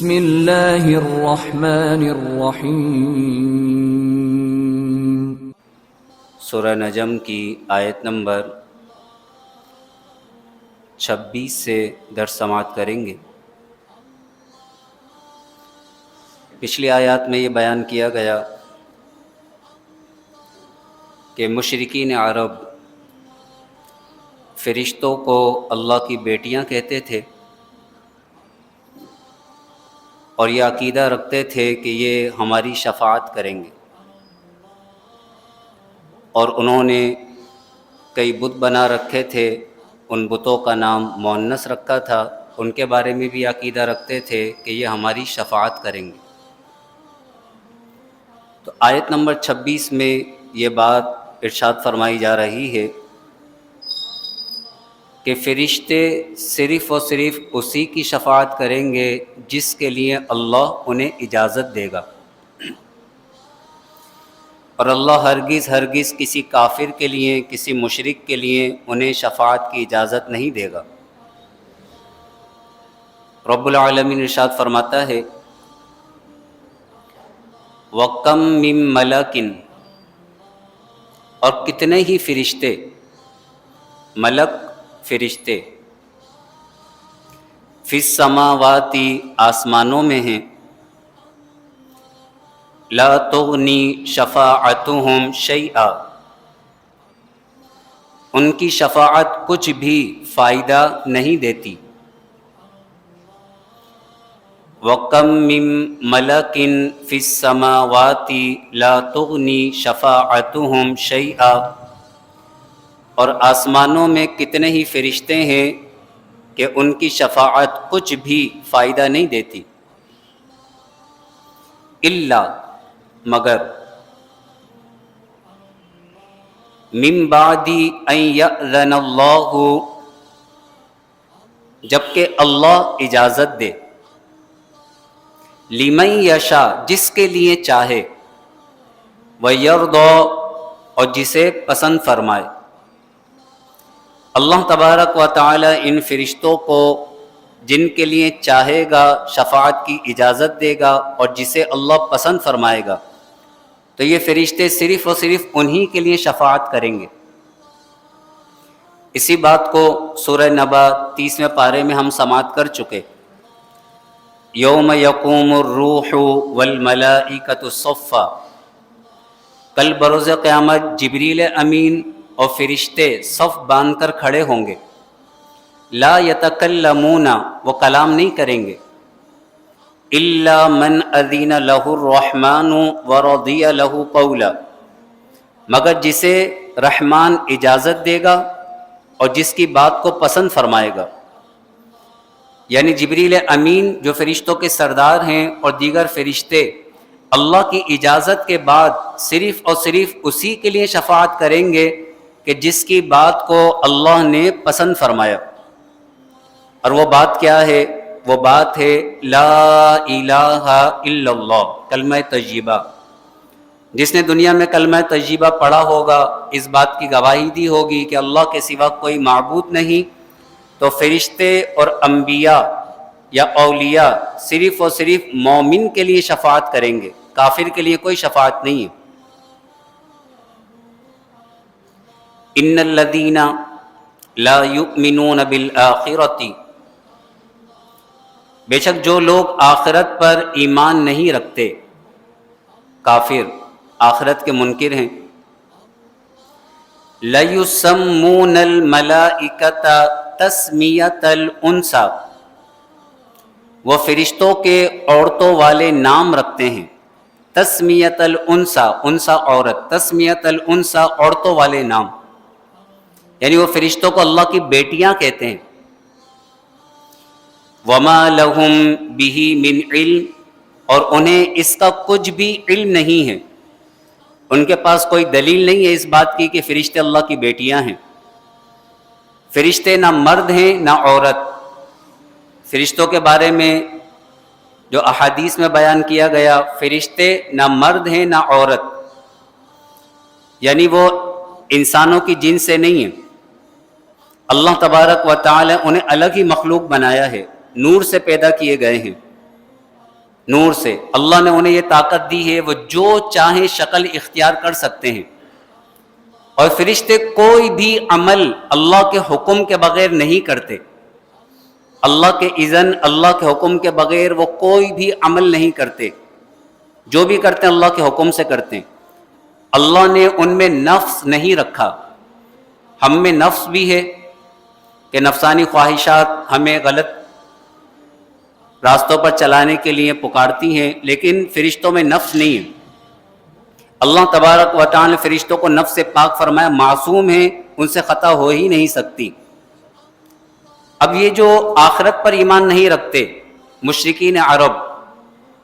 بسم اللہ الرحمن الرحیم۔ سورہ نجم کی آیت نمبر 26 سے درس سماعت کریں گے۔ پچھلی آیات میں یہ بیان کیا گیا کہ مشرکین عرب فرشتوں کو اللہ کی بیٹیاں کہتے تھے اور یہ عقیدہ رکھتے تھے کہ یہ ہماری شفاعت کریں گے، اور انہوں نے کئی بت بنا رکھے تھے، ان بتوں کا نام مؤنث رکھا تھا، ان کے بارے میں بھی عقیدہ رکھتے تھے کہ یہ ہماری شفاعت کریں گے۔ تو آیت نمبر 26 میں یہ بات ارشاد فرمائی جا رہی ہے کہ فرشتے صرف اور صرف اسی کی شفاعت کریں گے جس کے لیے اللہ انہیں اجازت دے گا، اور اللہ ہرگز کسی کافر کے لیے، کسی مشرک کے لیے انہیں شفاعت کی اجازت نہیں دے گا۔ رب العالمین ارشاد فرماتا ہے وَكَم مِّن مَلَكٍ، اور کتنے ہی فرشتے، ملک فرشتے، فی السماوات آسمانوں میں ہیں، لا تغنی شفاعتہم شیئا، ان کی شفاعت کچھ بھی فائدہ نہیں دیتی۔ وَكَم مِّن مَلَكٍ فِي السَّمَاوَاتِ لَا تُغْنِي شَفَاعَتُهُمْ شَيْئًا، اور آسمانوں میں کتنے ہی فرشتے ہیں کہ ان کی شفاعت کچھ بھی فائدہ نہیں دیتی، الا، مگر، من بعد ان یأذن اللہ، جبکہ اللہ اجازت دے، لمن یشاء، جس کے لیے چاہے، ویرضی، اور جسے پسند فرمائے۔ اللہ تبارک و تعالی ان فرشتوں کو جن کے لیے چاہے گا شفاعت کی اجازت دے گا، اور جسے اللہ پسند فرمائے گا، تو یہ فرشتے صرف اور صرف انہی کے لیے شفاعت کریں گے۔ اسی بات کو سورہ نبا 30ویں پارے میں ہم سماعت کر چکے۔ یوم یقوم الروح والملائکۃ صفا، کل بروز قیامت جبریل امین اور فرشتے صف باندھ کر کھڑے ہوں گے۔ لا یتکلمون، وہ کلام نہیں کریں گے، الا من اذن لہ الرحمن ورضی لہ قولا، مگر جسے رحمان اجازت دے گا اور جس کی بات کو پسند فرمائے گا۔ یعنی جبریل امین جو فرشتوں کے سردار ہیں اور دیگر فرشتے اللہ کی اجازت کے بعد صرف اور صرف اسی کے لیے شفاعت کریں گے کہ جس کی بات کو اللہ نے پسند فرمایا۔ اور وہ بات کیا ہے؟ وہ بات ہے لا الہ الا اللہ، کلمہ طیبہ۔ جس نے دنیا میں کلمہ طیبہ پڑھا ہوگا، اس بات کی گواہی دی ہوگی کہ اللہ کے سوا کوئی معبود نہیں، تو فرشتے اور انبیاء یا اولیاء صرف اور صرف مومن کے لیے شفاعت کریں گے، کافر کے لیے کوئی شفاعت نہیں ہے۔ ان الذین لا یؤمنون بالآخرۃ، بے شک جو لوگ آخرت پر ایمان نہیں رکھتے، کافر، آخرت کے منکر ہیں، لَيُسَمُّونَ الْمَلَائِكَةَ تَسْمِيَةَ الْأُنثىٰ، وہ فرشتوں کے عورتوں والے نام رکھتے ہیں۔ تسمیۃ الانثیٰ، انثیٰ عورت، تسمیۃ الانثیٰ عورتوں والے نام، یعنی وہ فرشتوں کو اللہ کی بیٹیاں کہتے ہیں۔ وَمَا لَهُمْ بِهِ مِنْ عِلْمٍ، اور انہیں اس کا کچھ بھی علم نہیں ہے، ان کے پاس کوئی دلیل نہیں ہے اس بات کی کہ فرشتے اللہ کی بیٹیاں ہیں۔ فرشتے نہ مرد ہیں نہ عورت۔ فرشتوں کے بارے میں جو احادیث میں بیان کیا گیا، فرشتے نہ مرد ہیں نہ عورت، یعنی وہ انسانوں کی جنس سے نہیں ہیں۔ اللہ تبارک و تعالی انہیں الگ ہی مخلوق بنایا ہے، نور سے پیدا کیے گئے ہیں۔ نور سے. اللہ نے انہیں یہ طاقت دی ہے، وہ جو چاہیں شکل اختیار کر سکتے ہیں. اور فرشتے کوئی بھی عمل اللہ کے حکم کے بغیر نہیں کرتے. اللہ کے اذن، اللہ کے حکم کے بغیر وہ کوئی بھی عمل نہیں کرتے. جو بھی کرتے ہیں اللہ کے حکم سے کرتے ہیں. اللہ نے ان میں نفس نہیں رکھا. ہم میں نفس بھی ہے کہ نفسانی خواہشات ہمیں غلط راستوں پر چلانے کے لیے پکارتی ہیں، لیکن فرشتوں میں نفس نہیں ہے. اللہ تبارک و تعالی نے فرشتوں کو نفس سے پاک فرمایا، معصوم ہیں، ان سے خطا ہو ہی نہیں سکتی. اب یہ جو آخرت پر ایمان نہیں رکھتے مشرکین عرب،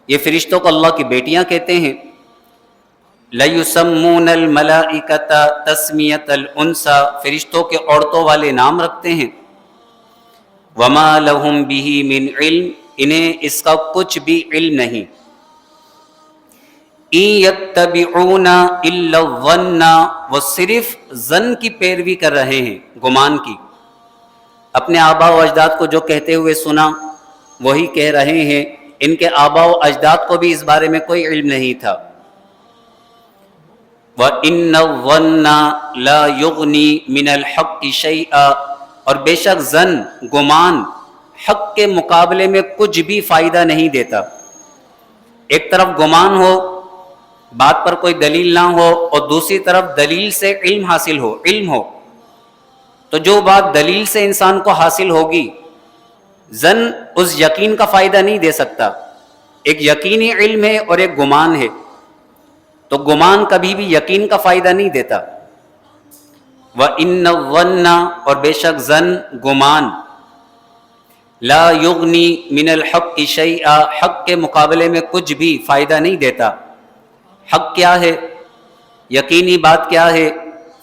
یہ فرشتوں کو اللہ کی بیٹیاں کہتے ہیں. لَيُسَمُّونَ الْمَلَائِكَةَ تَسْمِيَةَ الْأُنْثَى، فرشتوں کے عورتوں والے نام رکھتے ہیں. وَمَا لَهُمْ بِهِ مِنْ عِلْمٍ، انہیں اس کا کچھ بھی علم نہیں. إِن يَتَّبِعُونَ إِلَّا الظَّنَّ، وہ صرف ظن کی پیروی کر رہے ہیں، گمان کی. اپنے آباء و اجداد کو جو کہتے ہوئے سنا وہی کہہ رہے ہیں. ان کے آباء و اجداد کو بھی اس بارے میں کوئی علم نہیں تھا. وَإِنَّ الظَّنَّ لَا يُغْنِي مِنَ الْحَقِّ شَيْئًا، اور بے شک ظن، گمان، حق کے مقابلے میں کچھ بھی فائدہ نہیں دیتا. ایک طرف گمان ہو، بات پر کوئی دلیل نہ ہو، اور دوسری طرف دلیل سے علم حاصل ہو، علم ہو، تو جو بات دلیل سے انسان کو حاصل ہوگی، ظن اس یقین کا فائدہ نہیں دے سکتا. ایک یقینی علم ہے اور ایک گمان ہے، تو گمان کبھی بھی یقین کا فائدہ نہیں دیتا. وَإِنَّ الظَّنَّ، اور بے شک ظن، گمان، لا یغنی من الحق شیئا، حق کے مقابلے میں کچھ بھی فائدہ نہیں دیتا. حق کیا ہے؟ یقینی بات کیا ہے؟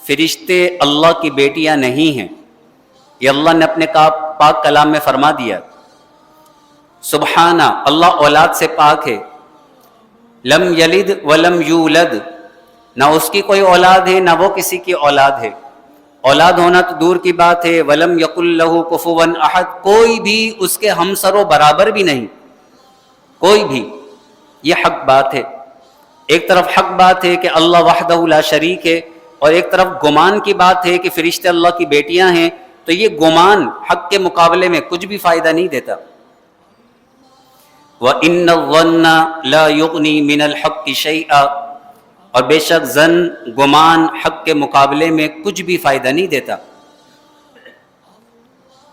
فرشتے اللہ کی بیٹیاں نہیں ہیں. یہ اللہ نے اپنے پاک کلام میں فرما دیا. سبحانہ، اللہ اولاد سے پاک ہے. لم یلد ولم یولد، نہ اس کی کوئی اولاد ہے نہ وہ کسی کی اولاد ہے. اولاد ہونا تو دور کی بات ہے. ولم یکن لہ کفوا احد، کوئی بھی اس کے ہمسر و برابر بھی نہیں، کوئی بھی. یہ حق بات ہے. ایک طرف حق بات ہے کہ اللہ وحدہ لا شریک ہے، اور ایک طرف گمان کی بات ہے کہ فرشتے اللہ کی بیٹیاں ہیں. تو یہ گمان حق کے مقابلے میں کچھ بھی فائدہ نہیں دیتا. وَإِنَّ الظَّنَّ لَا يُغْنِي مِنَ الْحَقِّ شَيْئًا، اور بے شک ظن، گمان، حق کے مقابلے میں کچھ بھی فائدہ نہیں دیتا.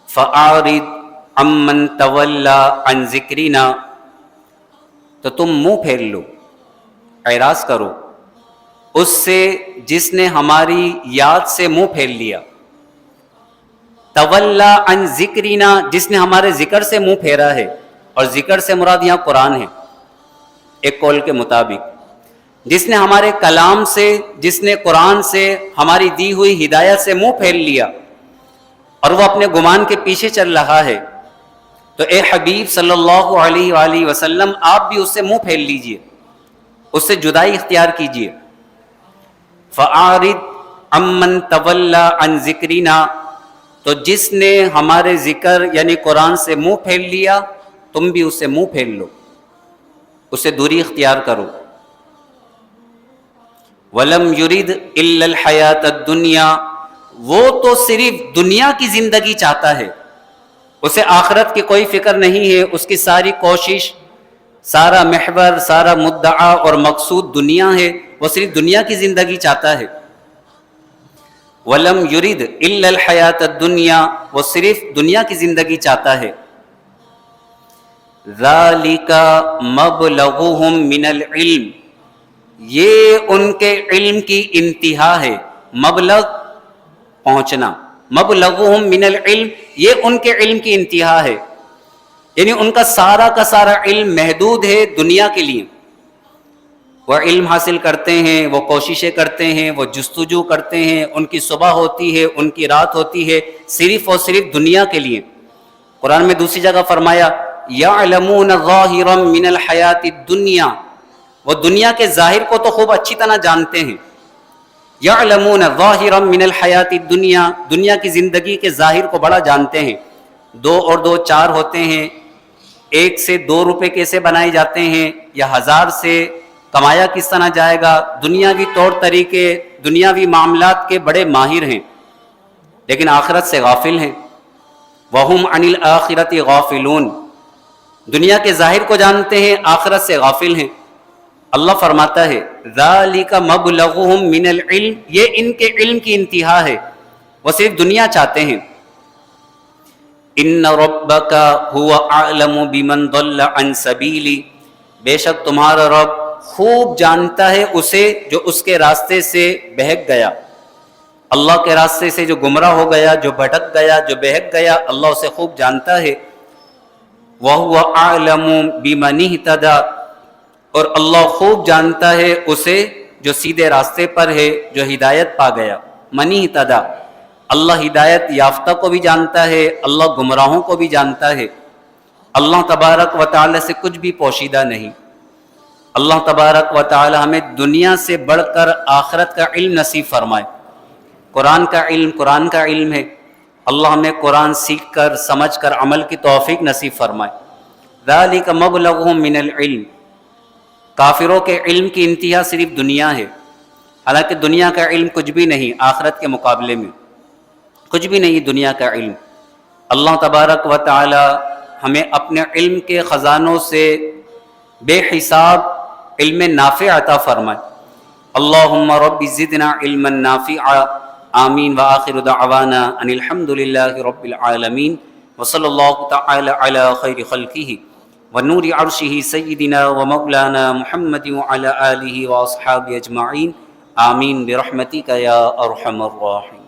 فَأَعْرِضْ عَمَّنْ تَوَلَّى عَنْ ذِكْرِنَا، تو تم منہ پھیر لو، اعراض کرو اس سے جس نے ہماری یاد سے منہ پھیر لیا. تولا عن ذکرنا، جس نے ہمارے ذکر سے منہ پھیرا ہے، اور ذکر سے مراد یہاں قرآن ہے. ایک قول کے مطابق جس نے ہمارے کلام سے، جس نے قرآن سے، ہماری دی ہوئی ہدایت سے منہ پھیر لیا اور وہ اپنے گمان کے پیچھے چل رہا ہے، تو اے حبیب صلی اللہ علیہ وآلہ وسلم، آپ بھی اس سے منہ پھیر لیجئے، اس سے جدائی اختیار کیجئے. فَأَعْرِضْ عَمَّنْ تَوَلَّى عَنْ ذِكْرِنَا، تو جس نے ہمارے ذکر یعنی قرآن سے منہ پھیر لیا، تم بھی اس سے منہ پھیر لو، اس سے دوری اختیار کرو. وَلَمْ يُرِدْ إِلَّا الْحَيَاةَ الدُّنْيَا، وہ تو صرف دنیا کی زندگی چاہتا ہے، اسے آخرت کی کوئی فکر نہیں ہے. اس کی ساری کوشش، سارا محور، سارا مدعا اور مقصود دنیا ہے، وہ صرف دنیا کی زندگی چاہتا ہے. وَلَمْ يُرِدْ إِلَّا الْحَيَاةَ الدُّنْيَا، وہ صرف دنیا کی زندگی چاہتا ہے. ذَلِكَ مَبْلَغُهُمْ مِنَ الْعِلْمِ، یہ ان کے علم کی انتہا ہے. مبلغ، پہنچنا. مبلغهم من العلم، یہ ان کے علم کی انتہا ہے، یعنی ان کا سارا علم محدود ہے دنیا کے لیے. وہ علم حاصل کرتے ہیں، وہ کوششیں کرتے ہیں، وہ جستجو کرتے ہیں، ان کی صبح ہوتی ہے، ان کی رات ہوتی ہے، صرف اور صرف دنیا کے لیے. قرآن میں دوسری جگہ فرمایا یعلمون ظاہرا من الحیات الدنیا، وہ دنیا کے ظاہر کو تو خوب اچھی طرح جانتے ہیں. یعلمون ظاہرا من الحیات الدنیا، دنیا کی زندگی کے ظاہر کو بڑا جانتے ہیں. 2 اور 2 4 ہوتے ہیں، 1 سے 2 روپے کیسے بنائے جاتے ہیں یا 1000 سے کمایا کس طرح جائے گا، دنیاوی طور طریقے، دنیاوی معاملات کے بڑے ماہر ہیں، لیکن آخرت سے غافل ہیں۔ وَهُمْ عَنِ الْآخِرَةِ غَافِلُونَ، دنیا کے ظاہر کو جانتے ہیں، آخرت سے غافل ہیں۔ اللہ فرماتا ہے ذَلِكَ مَبْلَغُهُم مِّنَ الْعِلْمِ، یہ ان کے علم کی انتہا ہے، وہ صرف دنیا چاہتے ہیں۔ إِنَّ رَبَّكَ هُوَ أَعْلَمُ بِمَنْ ضَلَّ عَنْ سَبِيلِهِ، بے شک تمہارا رب خوب جانتا ہے اسے جو اس کے راستے سے بہک گیا، اللہ کے راستے سے جو گمراہ ہو گیا، جو بھٹک گیا، جو بہک گیا، اللہ اسے خوب جانتا ہے۔ وَهُوَ أَعْلَمُ بِمَنِ اهْتَدَىٰ، اور اللہ خوب جانتا ہے اسے جو سیدھے راستے پر ہے، جو ہدایت پا گیا۔ منی اهْتَدَىٰ، اللہ ہدایت یافتہ کو بھی جانتا ہے، اللہ گمراہوں کو بھی جانتا ہے۔ اللہ تبارک و تعالی سے کچھ بھی پوشیدہ نہیں۔ اللہ تبارک و تعالی ہمیں دنیا سے بڑھ کر آخرت کا علم نصیب فرمائے۔ قرآن کا علم ہے، اللہ ہمیں قرآن سیکھ کر سمجھ کر عمل کی توفیق نصیب فرمائے۔ ذَلِكَ مَبْلَغُهُم مِّنَ الْعِلْمِ، کافروں کے علم کی انتہا صرف دنیا ہے، حالانکہ دنیا کا علم کچھ بھی نہیں، آخرت کے مقابلے میں کچھ بھی نہیں دنیا کا علم۔ اللہ تبارک و تعالی ہمیں اپنے علم کے خزانوں سے بے حساب علم نافع عطا فرمائے۔ اللہم رب زدنا علما نافعا، آمین۔ وآخر دعوانا ان الحمد للہ رب العالمین، وصلی اللہ تعالی علی خیر خلقہ ونور عرشہ سیدنا ومولانا محمد وعلی آلہ واصحابہ اجمعین، آمین برحمتک یا ارحم الراحمین۔